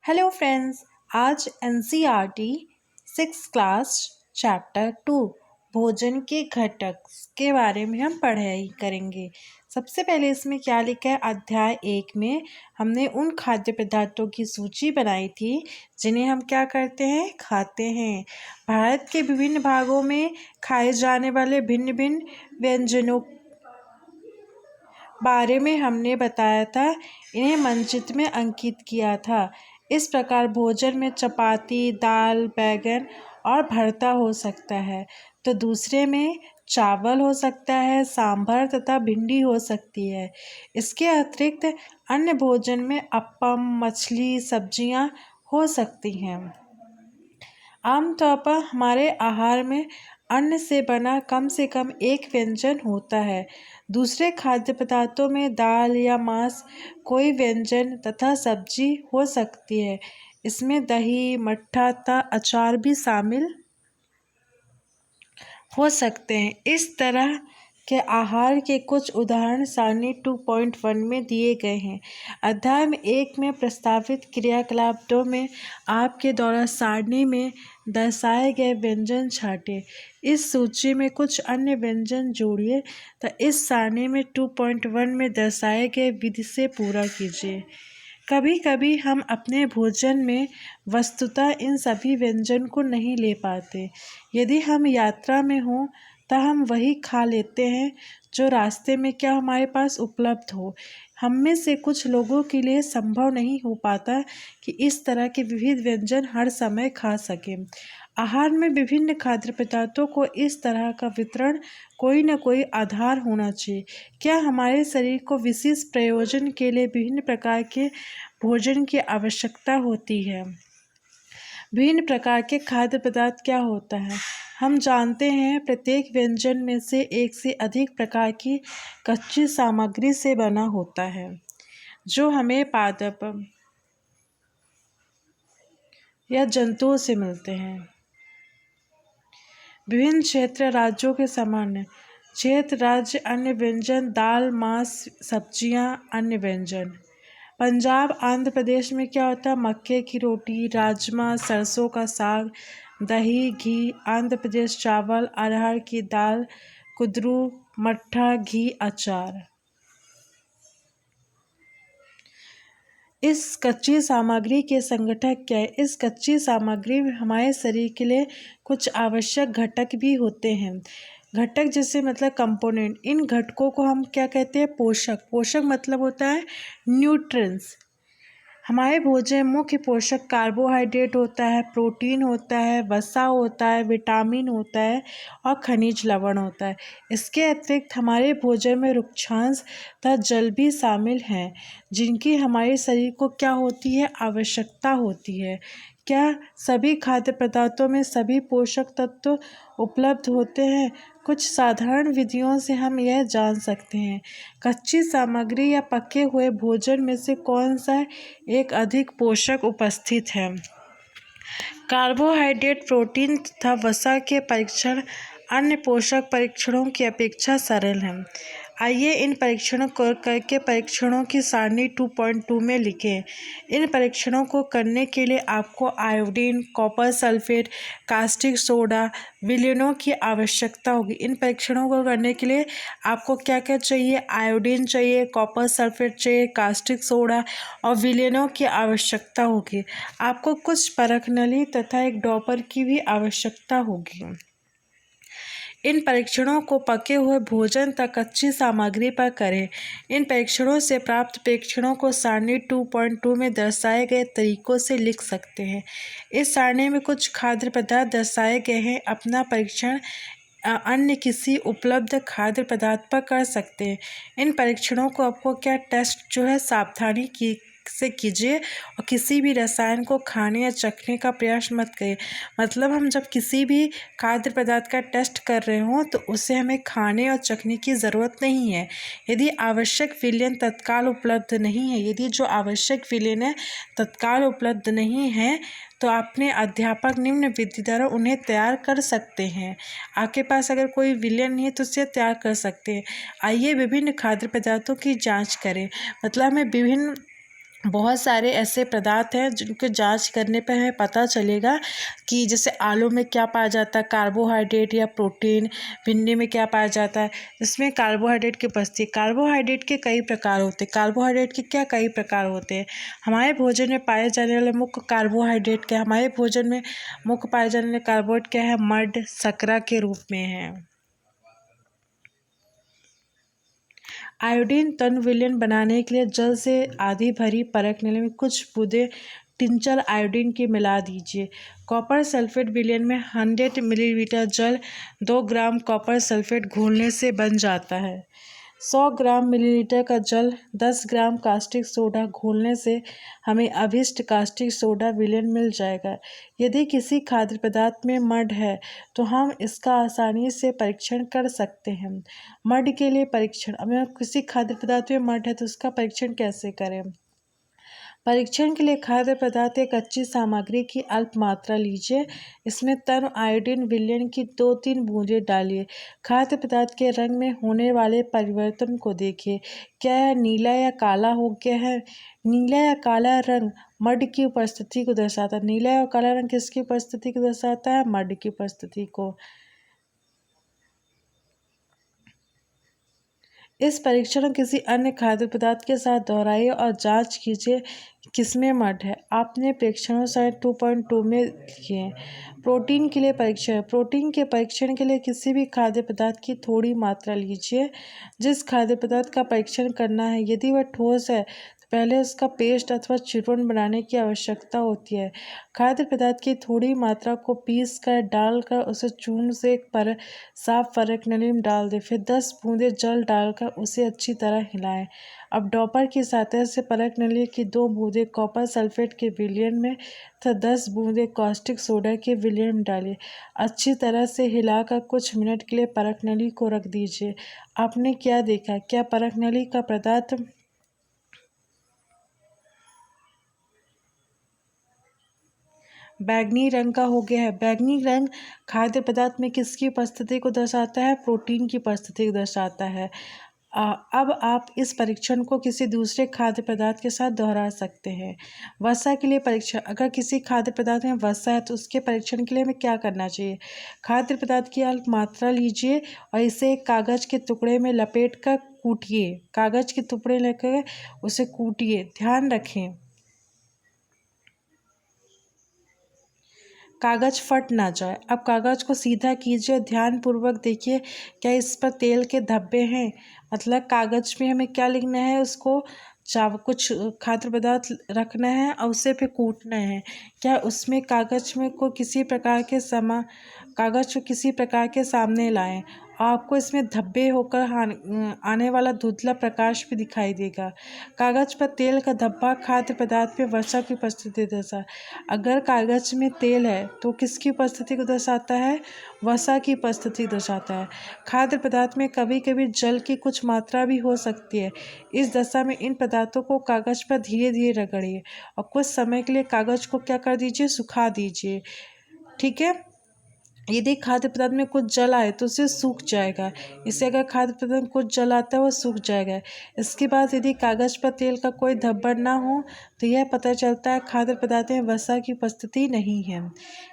Hello friends. आज NCERT 6th class chapter 2 भोजन के घटक के बारे में हम पढ़ाई करेंगे। सबसे पहले इसमें क्या लिखा है, अध्याय 1 में हमने उन खाद्य पदार्थों की सूची बनाई थी जिन्हें हम क्या करते हैं, खाते हैं। भारत के विभिन्न भागों में खाए जाने वाले भिन्न भिन्न व्यंजनों बारे में हमने बताया था, इन्हें मानचित्र में अंकित किया था। इस प्रकार भोजन में चपाती, दाल, बैंगन और भरता हो सकता है, तो दूसरे में चावल हो सकता है, सांभर तथा भिंडी हो सकती है। इसके अतिरिक्त अन्य भोजन में अप्पम, मछली, सब्जियां हो सकती हैं। आमतौर पर हमारे आहार में अन्न से बना कम से कम एक व्यंजन होता है। दूसरे खाद्य पदार्थों में दाल या मांस, कोई व्यंजन तथा सब्जी हो सकती है। इसमें दही, मट्ठा तथा अचार भी शामिल हो सकते हैं। इस तरह के आहार के कुछ उदाहरण सारणी 2.1 में दिए गए हैं। अध्याय 1 में प्रस्तावित क्रियाकलाप 2 में आपके द्वारा सारणी में दर्शाए गए व्यंजन छांटें। इस सूची में कुछ अन्य व्यंजन जोड़िए तो इस सारणी में 2.1 में दर्शाए गए विधि से पूरा कीजिए। कभी कभी हम अपने भोजन में वस्तुतः इन सभी व्यंजन को नहीं ले पाते। यदि हम यात्रा में हों तो हम वही खा लेते हैं जो रास्ते में क्या हमारे पास उपलब्ध हो। हम में से कुछ लोगों के लिए संभव नहीं हो पाता कि इस तरह के विविध व्यंजन हर समय खा सकें। आहार में विभिन्न खाद्य पदार्थों को इस तरह का वितरण कोई न कोई आधार होना चाहिए। क्या हमारे शरीर को विशिष्ट प्रयोजन के लिए विभिन्न प्रकार के भोजन की आवश्यकता होती है। विभिन्न प्रकार के खाद्य पदार्थ क्या होता है, हम जानते हैं प्रत्येक व्यंजन में से एक से अधिक प्रकार की कच्ची सामग्री से बना होता है जो हमें पादप या जंतुओं से मिलते हैं। विभिन्न क्षेत्र राज्यों के समान है। क्षेत्र, राज्य, अन्य व्यंजन, दाल, मांस, सब्जियां, अन्य व्यंजन। पंजाब, आंध्र प्रदेश में क्या होता है, मक्के की रोटी, राजमा, सरसों का साग, दही, घी। आंध्र प्रदेश चावल, अरहर की दाल, कुदरू, मट्ठा, घी, अचार। इस कच्ची सामग्री के संगठक क्या है, इस कच्ची सामग्री में हमारे शरीर के लिए कुछ आवश्यक घटक भी होते हैं। घटक जैसे मतलब कंपोनेंट, इन घटकों को हम क्या कहते हैं, पोषक। पोषक मतलब होता है न्यूट्रिएंट्स। हमारे भोजन मुख्य पोषक कार्बोहाइड्रेट होता है, प्रोटीन होता है, वसा होता है, विटामिन होता है और खनिज लवण होता है। इसके अतिरिक्त हमारे भोजन में रुक्षांश तथा जल भी शामिल हैं जिनकी हमारे शरीर को क्या होती है, आवश्यकता होती है। क्या सभी खाद्य पदार्थों में सभी पोषक तत्व उपलब्ध होते हैं? कुछ साधारण विधियों से हम यह जान सकते हैं। कच्ची सामग्री या पके हुए भोजन में से कौन सा एक अधिक पोषक उपस्थित है? कार्बोहाइड्रेट, प्रोटीन तथा वसा के परीक्षण अन्य पोषक परीक्षणों की अपेक्षा सरल हैं। आइए इन परीक्षणों को करके परीक्षणों की सारणी 2.2 में लिखें। इन परीक्षणों को करने के लिए आपको iodine, copper sulphate, caustic soda, विलेनों की आवश्यकता होगी। इन परीक्षणों को करने के लिए आपको क्या क्या चाहिए, आयोडीन चाहिए, कॉपर सल्फेट चाहिए, कास्टिक सोडा और विलेनों की आवश्यकता होगी। आपको कुछ परख नली तथा एक डॉपर की भी आवश्यकता होगी। इन परीक्षणों को पके हुए भोजन तक कच्ची सामग्री पर करें। इन परीक्षणों से प्राप्त परीक्षणों को सारणी 2.2 में दर्शाए गए तरीकों से लिख सकते हैं। इस सारणी में कुछ खाद्य पदार्थ दर्शाए गए हैं। अपना परीक्षण अन्य किसी उपलब्ध खाद्य पदार्थ पर कर सकते हैं। इन परीक्षणों को आपको क्या टेस्ट जो है सावधानी से कीजिए और किसी भी रसायन को खाने या चखने का प्रयास मत करिए। मतलब हम जब किसी भी खाद्य पदार्थ का टेस्ट कर रहे हों तो उसे हमें खाने और चखने की ज़रूरत नहीं है। यदि आवश्यक विलयन तत्काल उपलब्ध नहीं है, यदि जो आवश्यक विलयन है तत्काल उपलब्ध नहीं है तो अपने अध्यापक निम्न विधि द्वारा उन्हें तैयार कर सकते हैं। आपके पास अगर कोई विलयन नहीं है तो उसे तैयार कर सकते हैं। आइए विभिन्न खाद्य पदार्थों की जांच करें। मतलब हमें विभिन्न बहुत सारे ऐसे पदार्थ हैं जिनके जांच करने पर हमें पता चलेगा कि जैसे आलू में क्या पाया जाता है, कार्बोहाइड्रेट या प्रोटीन, भिंडी में क्या पाया जाता है। इसमें कार्बोहाइड्रेट की उपस्थिति, कार्बोहाइड्रेट के कई प्रकार होते हैं। कार्बोहाइड्रेट के क्या कई प्रकार होते हैं। हमारे भोजन में पाए जाने वाले मुख्य कार्बोहाइड्रेट क्या है? हमारे भोजन में मुख्य पाए जाने वाले कार्बोहाइड्रेट क्या है? मड, शर्करा के रूप में है। आयोडीन तन विलयन बनाने के लिए जल से आधी भरी परख नली में कुछ बूंदें टिंचर आयोडीन की मिला दीजिए। कॉपर सल्फेट विलयन में 100 मिलीलीटर जल 2 ग्राम कॉपर सल्फेट घोलने से बन जाता है। 100 ग्राम मिलीलीटर का जल 10 ग्राम कास्टिक सोडा घोलने से हमें अभिष्ट कास्टिक सोडा विलयन मिल जाएगा। यदि किसी खाद्य पदार्थ में मड है तो हम इसका आसानी से परीक्षण कर सकते हैं। मड के लिए परीक्षण, अगर किसी खाद्य पदार्थ में मड है तो उसका परीक्षण कैसे करें? परीक्षण के लिए खाद्य पदार्थ या कच्ची सामग्री की अल्प मात्रा लीजिए। इसमें तन आयोडीन विलयन की 2-3 बूंदें डालिए। खाद्य पदार्थ के रंग में होने वाले परिवर्तन को देखिए। क्या यह नीला या काला हो गया है? नीला या काला रंग मड की उपस्थिति को दर्शाता है। नीला या काला रंग किसकी उपस्थिति को दर्शाता है? मड की उपस्थिति को। इस परीक्षण को किसी अन्य खाद्य पदार्थ के साथ दोहराइए और जांच कीजिए किसमें मड है। आपने प्रेक्षणों साइड 2.2 में किए। प्रोटीन के लिए परीक्षण, प्रोटीन के परीक्षण के लिए किसी भी खाद्य पदार्थ की थोड़ी मात्रा लीजिए। जिस खाद्य पदार्थ का परीक्षण करना है यदि वह ठोस है तो पहले उसका पेस्ट अथवा चूर्ण बनाने की आवश्यकता होती है। खाद्य पदार्थ की थोड़ी मात्रा को पीस कर डालकर उसे चूर्ण से एक पर साफ परख नली में डाल दें। फिर 10 बूंदें जल डालकर उसे अच्छी तरह हिलाएं। अब डॉपर की सहायता से परख नली की 2 बूंदें कॉपर सल्फेट के विलयन में तथा 10 बूंदें कास्टिक सोडा के विलयन में डालिए। अच्छी तरह से हिलाकर कुछ मिनट के लिए परख नली को रख दीजिए। आपने क्या देखा? क्या परख नली का पदार्थ बैंगनी रंग का हो गया है? बैंगनी रंग खाद्य पदार्थ में किसकी उपस्थिति को दर्शाता है? प्रोटीन की उपस्थिति को दर्शाता है। अब आप इस परीक्षण को किसी दूसरे खाद्य पदार्थ के साथ दोहरा सकते हैं। वसा के लिए परीक्षण, अगर किसी खाद्य पदार्थ में वसा है तो उसके परीक्षण के लिए हमें क्या करना चाहिए? खाद्य पदार्थ की अल्प मात्रा लीजिए और इसे एक कागज के टुकड़े में लपेट कर कूटिए। कागज के टुकड़े लेकर उसे कूटिए। ध्यान रखें कागज फट ना जाए। अब कागज को सीधा कीजिए, ध्यानपूर्वक देखिए क्या इस पर तेल के धब्बे हैं। मतलब कागज में हमें क्या लिखना है? उसको कुछ खाद्य पदार्थ रखना है और उसे फिर कूटना है। क्या उसमें कागज में को किसी प्रकार के कागज को किसी प्रकार के सामने लाएं। आपको इसमें धब्बे होकर आने वाला धुंधला प्रकाश भी दिखाई देगा। कागज पर तेल का धब्बा खाद्य पदार्थ में वसा की उपस्थिति दर्शा। अगर कागज में तेल है तो किसकी उपस्थिति को दर्शाता है? वसा की उपस्थिति दर्शाता है। खाद्य पदार्थ में कभी कभी जल की कुछ मात्रा भी हो सकती है। इस दशा में इन पदार्थों को कागज पर धीरे धीरे रगड़िए और कुछ समय के लिए कागज को क्या कर दीजिए? सुखा दीजिए। ठीक है। यदि खाद्य पदार्थ में कुछ जल आए तो उसे सूख जाएगा। इससे अगर खाद्य पदार्थ में कुछ जल आता है वो सूख जाएगा। इसके बाद यदि कागज पर तेल का कोई धब्बा ना हो तो यह पता चलता है खाद्य पदार्थ में वसा की उपस्थिति नहीं है।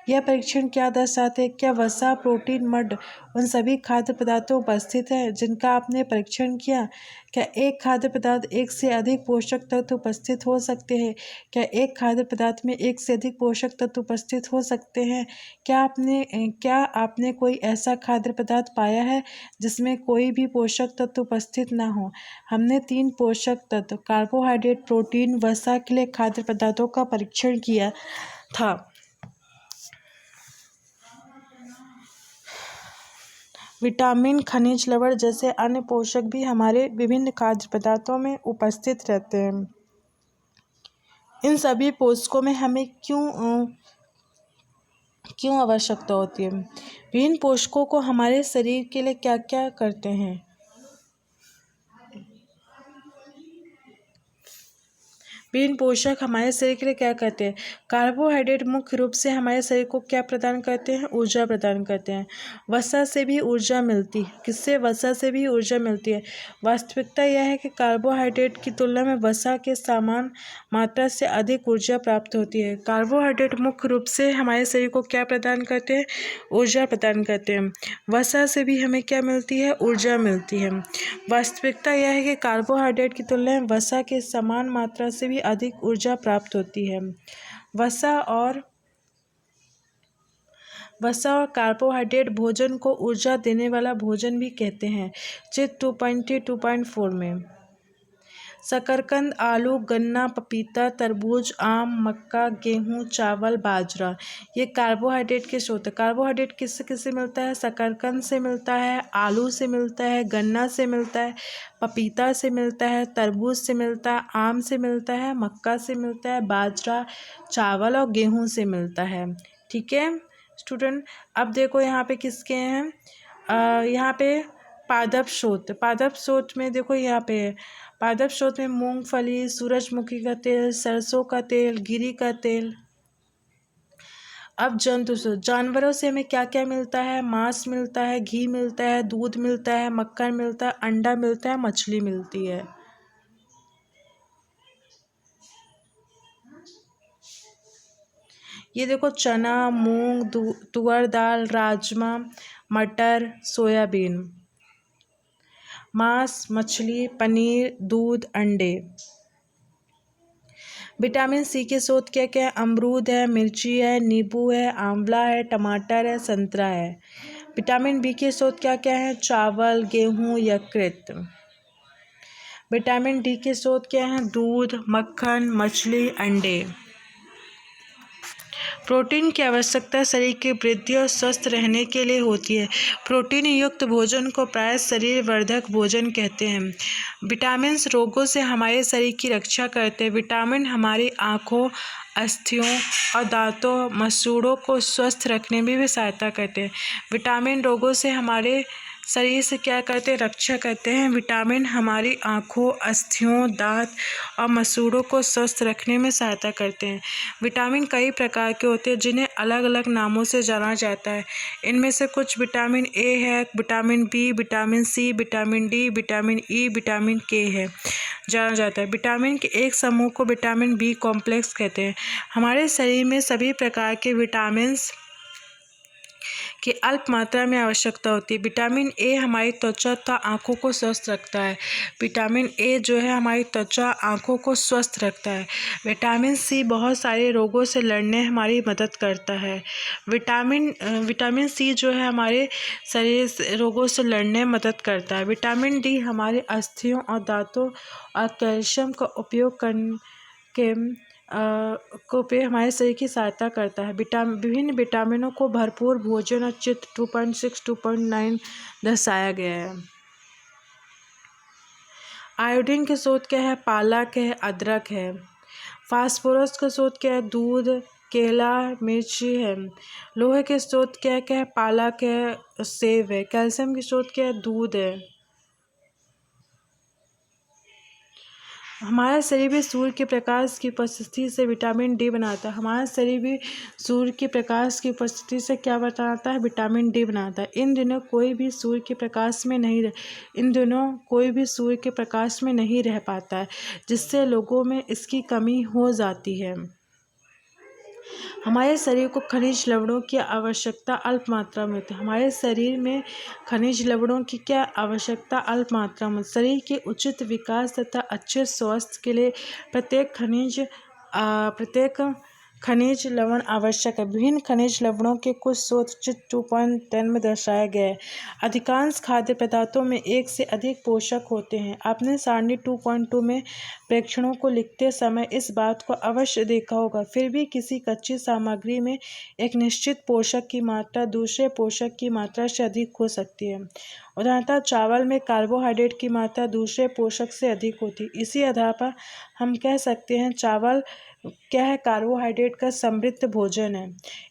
यह परीक्षण क्या दर्शाते हैं? क्या वसा, प्रोटीन, मड उन सभी खाद्य पदार्थों उपस्थित है जिनका आपने परीक्षण किया? क्या एक खाद्य पदार्थ एक से अधिक पोषक तत्व उपस्थित हो सकते हैं? क्या एक खाद्य पदार्थ में एक से अधिक पोषक तत्व उपस्थित हो सकते हैं? क्या आपने कोई ऐसा खाद्य पदार्थ पाया है जिसमें कोई भी पोषक तत्व उपस्थित ना हो? हमने 3 पोषक तत्व कार्बोहाइड्रेट, प्रोटीन, वसा के लिए खाद्य पदार्थों का परीक्षण किया था। विटामिन, खनिज लवण जैसे अन्य पोषक भी हमारे विभिन्न खाद्य पदार्थों में उपस्थित रहते हैं। इन सभी पोषकों में हमें क्यों आवश्यकता होती है? विभिन्न पोषकों को हमारे शरीर के लिए क्या क्या करते हैं? विभिन्न पोषक हमारे शरीर के लिए क्या करते हैं? कार्बोहाइड्रेट मुख्य रूप से हमारे शरीर को क्या प्रदान करते हैं? ऊर्जा प्रदान करते हैं। वसा से भी ऊर्जा मिलती है। किससे? वसा से भी ऊर्जा मिलती है। वास्तविकता यह है कि कार्बोहाइड्रेट की तुलना में वसा के समान मात्रा से अधिक ऊर्जा प्राप्त होती है। कार्बोहाइड्रेट मुख्य रूप से हमारे शरीर को क्या प्रदान करते हैं? ऊर्जा प्रदान करते हैं। वसा से भी हमें क्या मिलती है? ऊर्जा मिलती है। वास्तविकता यह है कि कार्बोहाइड्रेट की तुलना में वसा के समान मात्रा से भी अधिक ऊर्जा प्राप्त होती है। वसा और कार्बोहाइड्रेट भोजन को ऊर्जा देने वाला भोजन भी कहते हैं। चित्र 2.4 में शकरकंद, आलू, गन्ना, पपीता, तरबूज, आम, मक्का, गेहूं, चावल, बाजरा ये कार्बोहाइड्रेट के स्रोत हैं। कार्बोहाइड्रेट किससे किससे मिलता है? शकरकंद से मिलता है, आलू से मिलता है, गन्ना से मिलता है, पपीता से मिलता है, तरबूज से मिलता है, आम से मिलता है, मक्का से मिलता है, बाजरा, चावल और गेहूँ से मिलता है। ठीक है स्टूडेंट, अब देखो यहाँ पे किसके हैं? यहाँ पे पादप स्रोत में देखो यहाँ पे पादप स्रोत में मूंगफली, सूरजमुखी का तेल, सरसों का तेल, गिरी का तेल। अब जंतु स्रोत, जानवरों से हमें क्या क्या मिलता है? मांस मिलता है, घी मिलता है, दूध मिलता है, मक्खन मिलता है, अंडा मिलता है, मछली मिलती है। ये देखो चना, मूंग, तुअर दाल, राजमा, मटर, सोयाबीन। मांस, मछली, पनीर, दूध, अंडे। विटामिन सी के स्रोत क्या क्या है? अमरूद है, मिर्ची है, नींबू है, आंवला है, टमाटर है, संतरा है। विटामिन बी के स्रोत क्या क्या है? चावल, गेहूँ, यकृत। विटामिन डी के स्रोत क्या हैं? दूध, मक्खन, मछली, अंडे। प्रोटीन की आवश्यकता शरीर की वृद्धि और स्वस्थ रहने के लिए होती है। प्रोटीन युक्त भोजन को प्रायः शरीर वर्धक भोजन कहते हैं। विटामिन रोगों से हमारे शरीर की रक्षा करते हैं। विटामिन हमारी आँखों, अस्थियों और दांतों, मसूड़ों को स्वस्थ रखने में भी सहायता करते हैं। विटामिन रोगों से हमारे शरीर से क्या करते हैं? रक्षा करते हैं। विटामिन हमारी आँखों, अस्थियों, दांत और मसूड़ों को स्वस्थ रखने में सहायता करते हैं। विटामिन कई प्रकार के होते हैं जिन्हें अलग अलग नामों से जाना जाता है। इनमें से कुछ विटामिन ए है, vitamin B, vitamin C, vitamin D, vitamin E, vitamin K है जाना जाता है। विटामिन के एक समूह को विटामिन बी कॉम्प्लेक्स कहते हैं। हमारे शरीर में सभी प्रकार के विटामिन्स की अल्प मात्रा में आवश्यकता होती है। विटामिन ए हमारी त्वचा तथा आँखों को स्वस्थ रखता है। विटामिन ए जो है हमारी त्वचा, आँखों को स्वस्थ रखता है। विटामिन सी बहुत सारे रोगों से लड़ने हमारी मदद करता है। विटामिन सी जो है हमारे शरीर से रोगों से लड़ने में मदद करता है। विटामिन डी हमारे अस्थियों और दांतों और कैल्शियम का उपयोग के हमारे शरीर की सहायता करता है। विभिन्न विटामिनों को भरपूर भोजन और चित्र 2.6 2.9 दर्शाया गया है। आयोडीन के स्रोत क्या है? पालक है, अदरक है। फास्फोरस का स्रोत क्या है? दूध, केला, मिर्ची है। लोहे के स्रोत क्या क्या है? पालक है, सेब है। कैल्शियम के स्रोत क्या है? दूध है। हमारा शरीर भी सूर्य के प्रकाश की उपस्थिति से विटामिन डी बनाता है। हमारा शरीर भी सूर्य के प्रकाश की उपस्थिति से क्या बनाता है? विटामिन डी बनाता है। इन दिनों कोई भी सूर्य के प्रकाश में नहीं रह पाता है, जिससे लोगों में इसकी कमी हो जाती है। हमारे शरीर को खनिज लवणों की आवश्यकता अल्प मात्रा में होती है। हमारे शरीर में खनिज लवणों की क्या आवश्यकता? अल्प मात्रा में। शरीर के उचित विकास तथा अच्छे स्वास्थ्य के लिए प्रत्येक खनिज लवण आवश्यक है। विभिन्न खनिज लवणों के कुछ स्रोत चित्र 2.10 में दर्शाया गया है। अधिकांश खाद्य पदार्थों में एक से अधिक पोषक होते हैं। आपने सारणी 2.2 में प्रेक्षणों को लिखते समय इस बात को अवश्य देखा होगा। फिर भी किसी कच्ची सामग्री में एक निश्चित पोषक की मात्रा दूसरे पोषक की मात्रा से अधिक हो सकती है। उदाहरणतः चावल में कार्बोहाइड्रेट की मात्रा दूसरे पोषक से अधिक होती है। इसी आधार पर हम कह सकते हैं चावल क्या है? कार्बोहाइड्रेट का समृद्ध भोजन है।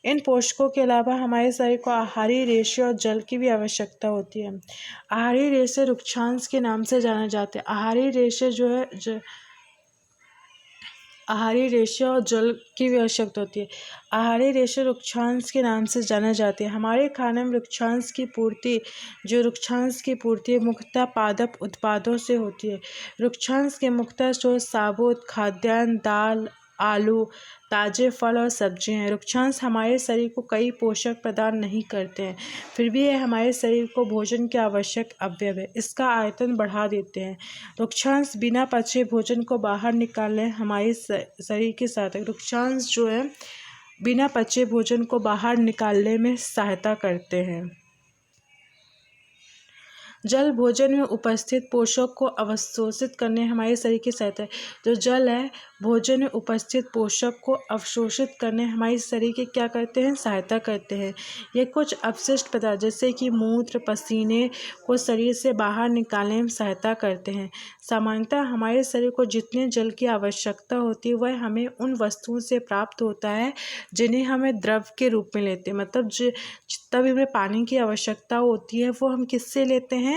इन पोषकों के अलावा हमारे शरीर को आहारी रेशे और जल की भी आवश्यकता होती है। आहारी रेशे रुक्षांश के नाम से जाने जाते हैं। आहारी रेशे जो है आहारीय रेशा और जल की भी आवश्यकता होती है। आहारीय रेशा रुक्षांश के नाम से जाना जाते हैं। हमारे खाने में रुक्षांश की पूर्ति मुख्यतः पादप उत्पादों से होती है। रुक्षांश के मुख्य स्रोत साबुत खाद्यान्न, दाल, आलू, ताजे फल और सब्जियां हैं। रुक्षांश हमारे शरीर को कई पोषक प्रदान नहीं करते हैं, फिर भी यह हमारे शरीर को भोजन के आवश्यक अवयव है। इसका आयतन बढ़ा देते हैं। रुक्षांश बिना पचे भोजन को बाहर निकालने हमारे शरीर की सहायता रुक्षांश जो है बिना पचे भोजन को बाहर निकालने में सहायता करते हैं। जल भोजन में उपस्थित पोषक को अवशोषित करने हमारे शरीर की सहायता है। जो जल है भोजन में उपस्थित पोषक को अवशोषित करने हमारे शरीर के क्या करते हैं, सहायता करते हैं। ये कुछ अपशिष्ट पदार्थ जैसे कि मूत्र, पसीने को शरीर से बाहर निकालने में सहायता करते हैं। सामान्यतः हमारे शरीर को जितने जल की आवश्यकता होती है वह हमें उन वस्तुओं से प्राप्त होता है जिन्हें हमें द्रव के रूप में लेते हैं। मतलब जितना भी हमें पानी की आवश्यकता होती है वो हम किससे लेते हैं,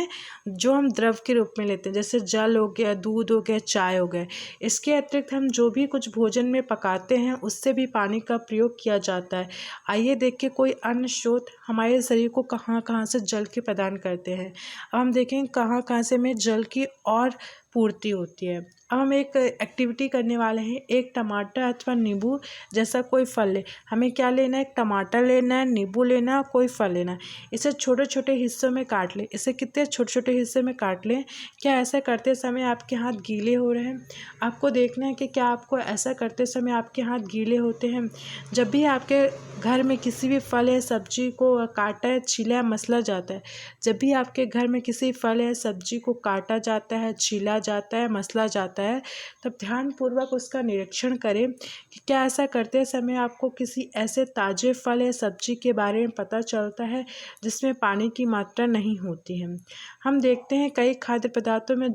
जो हम द्रव के रूप में लेते हैं, जैसे जल हो गया, दूध हो गया, चाय हो गया। इसके अतिरिक्त हम जो भी कुछ भोजन में पकाते हैं उससे भी पानी का प्रयोग किया जाता है। आइए देखिए कोई अन्य स्रोत हमारे शरीर को कहाँ कहाँ से जल की प्रदान करते हैं। अब हम देखेंगे कहाँ कहाँ से हमें जल की और पूर्ति होती है। अब हम एक एक्टिविटी करने वाले हैं। एक टमाटर अथवा नींबू जैसा कोई फल ले। हमें क्या लेना है, एक टमाटर लेना है, नींबू लेना है, कोई फल लेना है। इसे छोटे छोटे हिस्सों में काट लें। इसे कितने छोटे छोटे हिस्से में काट लें। क्या ऐसा करते समय आपके हाथ गीले हो रहे हैं? आपको देखना है कि क्या आपको ऐसा करते समय आपके हाथ गीले होते हैं। जब भी आपके घर में किसी भी फल या सब्जी को काटा है, छीला, मसला जाता है, जब भी आपके घर में किसी फल या सब्जी को काटा जाता है, छीला जाता है, मसला जाता है, तब ध्यानपूर्वक उसका निरीक्षण करें कि क्या ऐसा करते समय आपको किसी ऐसे ताजे फल या सब्जी के बारे में पता चलता है जिसमें पानी की मात्रा नहीं होती है। हम देखते हैं कई खाद्य पदार्थों में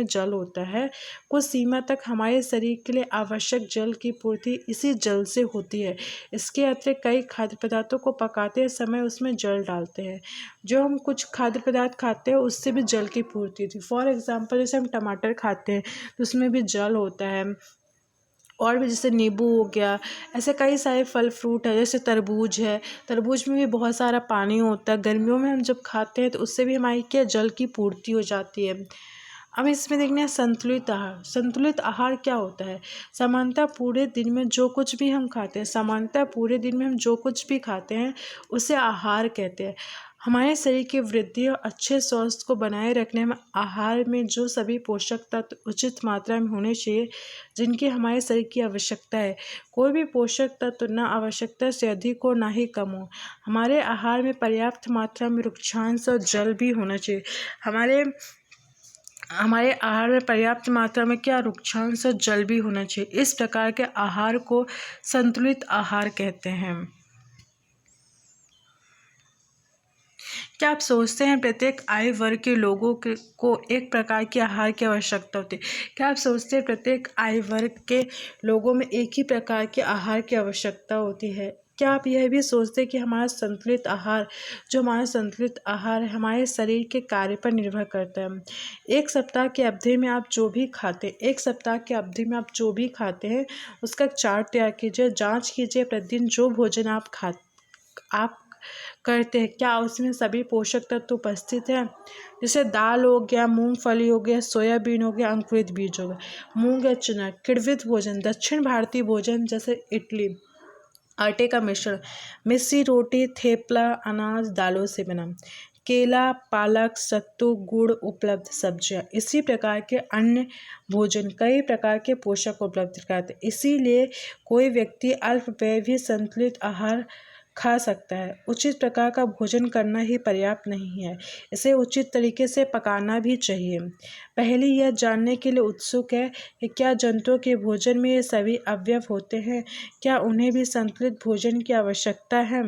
जल होता है। कुछ सीमा तक हमारे शरीर के लिए आवश्यक जल की पूर्ति इसी जल से होती है। इसके अतिरिक्त कई खाद्य पदार्थों को पकाते समय उसमें जल डालते हैं। जो हम कुछ खाद्य पदार्थ खाते हैं उससे भी जल की पूर्ति होती है। फॉर एग्जाम्पल जैसे हम टमाटर खाते हैं तो उसमें भी जल होता है। और भी जैसे नींबू हो गया, ऐसे कई सारे फल फ्रूट है, जैसे तरबूज है, तरबूज में भी बहुत सारा पानी होता है। गर्मियों में हम जब खाते हैं तो उससे भी हमारी क्या जल की पूर्ति हो जाती है। अब इसमें देखना है संतुलित आहार। संतुलित आहार क्या होता है? सामान्यतः पूरे दिन में जो कुछ भी हम खाते हैं उसे आहार कहते हैं। हमारे शरीर की वृद्धि और अच्छे स्वास्थ्य को बनाए रखने में आहार में जो सभी पोषक तत्व उचित मात्रा में होने चाहिए जिनकी हमारे शरीर की आवश्यकता है। कोई भी पोषक तत्व न आवश्यकता से अधिक हो ना ही कम हो। हमारे आहार में पर्याप्त मात्रा में रुक्षांश और जल भी होना चाहिए। हमारे आहार में पर्याप्त मात्रा में क्या रुक्षांश और जल भी होना चाहिए। इस प्रकार के आहार को संतुलित आहार कहते हैं। क्या आप सोचते हैं प्रत्येक आयु वर्ग के लोगों को एक प्रकार के आहार की आवश्यकता होती है? क्या आप सोचते हैं प्रत्येक आयु वर्ग के लोगों में एक ही प्रकार के आहार की आवश्यकता होती है? क्या आप यह भी सोचते हैं कि हमारा संतुलित आहार है हमारे शरीर के कार्य पर निर्भर करता है। एक सप्ताह की अवधि में आप जो भी खाते हैं उसका एक चार्ट तैयार कीजिए। जांच कीजिए प्रतिदिन जो भोजन आप करते हैं क्या उसमें सभी पोषक तत्व उपस्थित हैं। जैसे दाल हो गया, मूंगफली हो गया, सोयाबीन हो गया, अंकुरित बीज हो गया, मूंग या चना। किण्वित भोजन दक्षिण भारतीय भोजन जैसे इडली, आटे का मिश्रण, मिस्सी रोटी, थेपला, अनाज, दालों से बना, केला, पालक, सत्तू, गुड़, उपलब्ध सब्जियां। इसी प्रकार के अन्य भोजन कई प्रकार के पोषक उपलब्ध कराते हैं। इसीलिए कोई व्यक्ति अल्पव्यय भी संतुलित आहार खा सकता है। उचित प्रकार का भोजन करना ही पर्याप्त नहीं है, इसे उचित तरीके से पकाना भी चाहिए। पहले यह जानने के लिए उत्सुक है कि क्या जंतुओं के भोजन में ये सभी अवयव होते हैं, क्या उन्हें भी संतुलित भोजन की आवश्यकता है।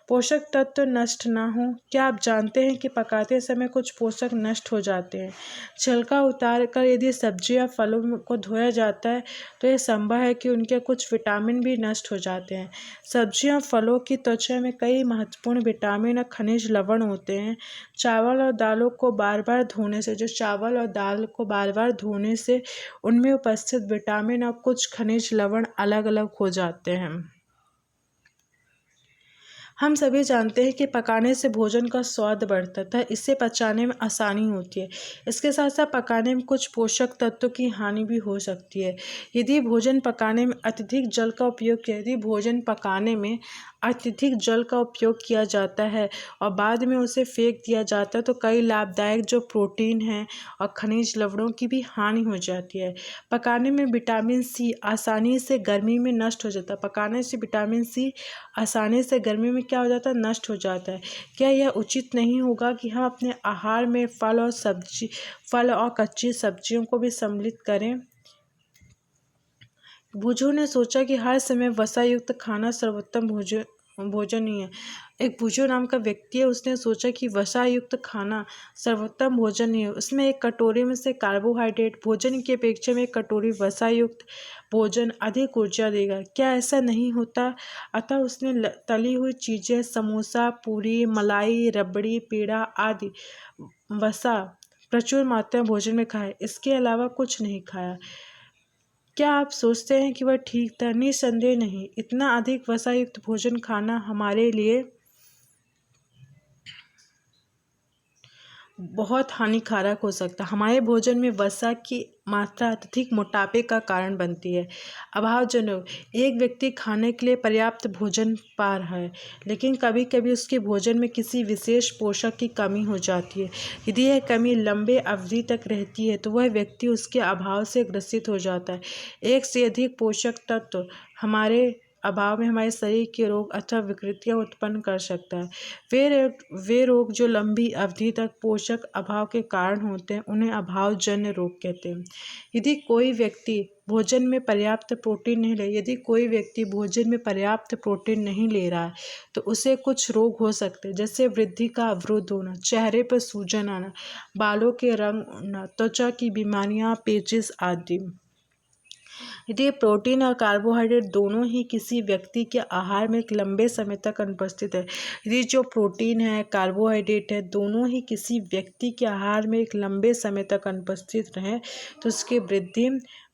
पोषक तत्व नष्ट ना हो। क्या आप जानते हैं कि पकाते समय कुछ पोषक नष्ट हो जाते हैं? छिलका उतार कर यदि सब्जी या फलों को धोया जाता है तो यह संभव है कि उनके कुछ विटामिन भी नष्ट हो जाते हैं। सब्जियों और फलों की त्वचा में कई महत्वपूर्ण विटामिन और खनिज लवण होते हैं। चावल और दालों को बार बार धोने से उनमें उपस्थित विटामिन और कुछ खनिज लवण अलग अलग हो जाते हैं। हम सभी जानते हैं कि पकाने से भोजन का स्वाद बढ़ता है, इसे पचाने में आसानी होती है। इसके साथ साथ पकाने में कुछ पोषक तत्वों की हानि भी हो सकती है। यदि भोजन पकाने में अत्यधिक जल का उपयोग किया जाता है और बाद में उसे फेंक दिया जाता है तो कई लाभदायक जो प्रोटीन हैं और खनिज लवणों की भी हानि हो जाती है। पकाने में विटामिन सी आसानी से गर्मी में नष्ट हो जाता है। क्या हो जाता है? नष्ट हो जाता है। क्या यह उचित नहीं होगा कि हम अपने आहार में फल और कच्ची सब्जियों को भी सम्मिलित करें? भुजू ने सोचा कि हर समय वसा युक्त खाना सर्वोत्तम भोजन ही है। एक भुजू नाम का व्यक्ति है, उसने सोचा कि वसा युक्त खाना सर्वोत्तम भोजन ही है। उसमें एक कटोरी में से कार्बोहाइड्रेट भोजन की अपेक्षा में एक कटोरी वसा युक्त भोजन अधिक ऊर्जा देगा। क्या ऐसा नहीं होता? अतः उसने तली हुई चीज़ें, समोसा, पूरी, मलाई, रबड़ी, पेड़ा आदि वसा प्रचुर मात्रा में भोजन में खाए, इसके अलावा कुछ नहीं खाया। क्या आप सोचते हैं कि वह ठीक था? निसंदेह नहीं। इतना अधिक वसा युक्त भोजन खाना हमारे लिए बहुत हानिकारक हो सकता है। हमारे भोजन में वसा की मात्रा अत्यधिक मोटापे का कारण बनती है। अभावजनक एक व्यक्ति खाने के लिए पर्याप्त भोजन पा रहा है, लेकिन कभी कभी उसके भोजन में किसी विशेष पोषक की कमी हो जाती है। यदि यह कमी लंबे अवधि तक रहती है तो वह व्यक्ति उसके अभाव से ग्रसित हो जाता है। एक से अधिक पोषक तत्व हमारे अभाव में हमारे शरीर के रोग अथवा विकृतियां उत्पन्न कर सकता है। वे रोग जो लंबी अवधि तक पोषक अभाव के कारण होते हैं उन्हें अभावजन्य रोग कहते हैं। यदि कोई व्यक्ति भोजन में पर्याप्त प्रोटीन नहीं ले रहा है तो उसे कुछ रोग हो सकते हैं, जैसे वृद्धि का अवरोध होना, चेहरे पर सूजन आना, बालों के रंग उड़ना, त्वचा की बीमारियां, पेचिश आदि। यदि प्रोटीन और कार्बोहाइड्रेट दोनों ही किसी व्यक्ति के आहार में एक लंबे समय तक अनुपस्थित है यदि जो प्रोटीन है, कार्बोहाइड्रेट है, दोनों ही किसी व्यक्ति के आहार में एक लंबे समय तक अनुपस्थित रहे तो उसकी वृद्धि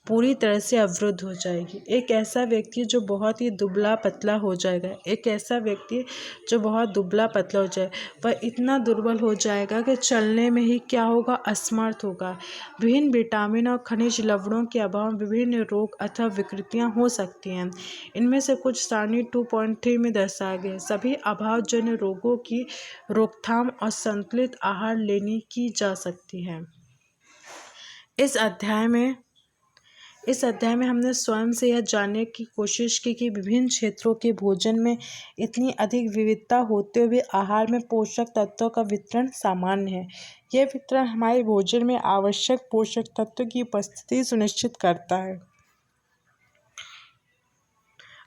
पूरी तरह से अवरुद्ध हो जाएगी। एक ऐसा व्यक्ति जो बहुत दुबला पतला हो जाएगा वह इतना दुर्बल हो जाएगा कि चलने में ही क्या होगा? असमर्थ होगा। विभिन्न विटामिन और खनिज लवणों के अभाव में विभिन्न रोग अथवा विकृतियां हो सकती हैं। इनमें से कुछ सारणी 2.3 में दर्शाए गए सभी अभावजन्य रोगों की रोकथाम और संतुलित आहार लेने की जा सकती है। इस अध्याय में हमने स्वयं से यह जानने की कोशिश की कि विभिन्न क्षेत्रों के भोजन में इतनी अधिक विविधता होते हुए आहार में पोषक तत्वों का वितरण सामान्य है। यह वितरण हमारे भोजन में आवश्यक पोषक तत्वों की उपस्थिति सुनिश्चित करता है।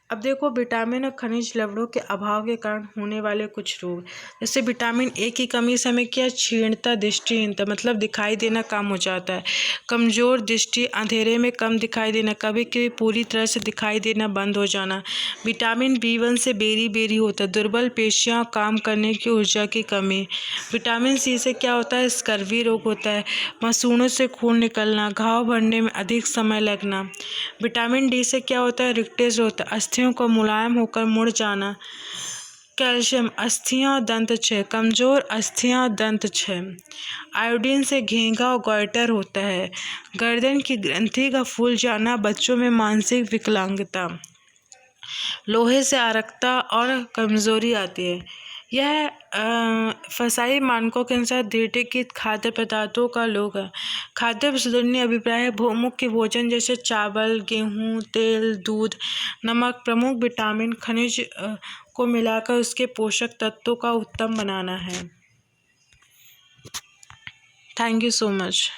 अब देखो, विटामिन और खनिज लवणों के अभाव के कारण होने वाले कुछ रोग, जैसे विटामिन ए की कमी से हमें क्या? क्षीणता, दृष्टिहीनता, मतलब दिखाई देना कम हो जाता है। कमजोर दृष्टि, अंधेरे में कम दिखाई देना, कभी कभी पूरी तरह से दिखाई देना बंद हो जाना। विटामिन B1 से बेरी होता है, दुर्बल पेशियां, काम करने की ऊर्जा की कमी। विटामिन सी से क्या होता है? स्कर्वी रोग होता है, मसूड़ों से खून निकलना, घाव भरने में अधिक समय लगना। विटामिन डी से क्या होता है? रिकेट्स होता है, अस्थियों को मुलायम होकर मुड़ जाना। कैल्शियम, अस्थियां और दंत क्षय, कमजोर अस्थियां और दंत क्षय। आयोडीन से घेंगा और गॉइटर होता है, गर्दन की ग्रंथि का फूल जाना, बच्चों में मानसिक विकलांगता। लोहे से अरक्ता और कमजोरी आती है। यह फसाई मानकों के अनुसार दृढ़ीकृत खाद्य पदार्थों का लोग है। खाद्य प्रशोधनीय अभिप्राय है मुख्य भोजन जैसे चावल, गेहूँ, तेल, दूध, नमक, प्रमुख विटामिन, खनिज को मिलाकर उसके पोषक तत्वों का उत्तम बनाना है। Thank you so much.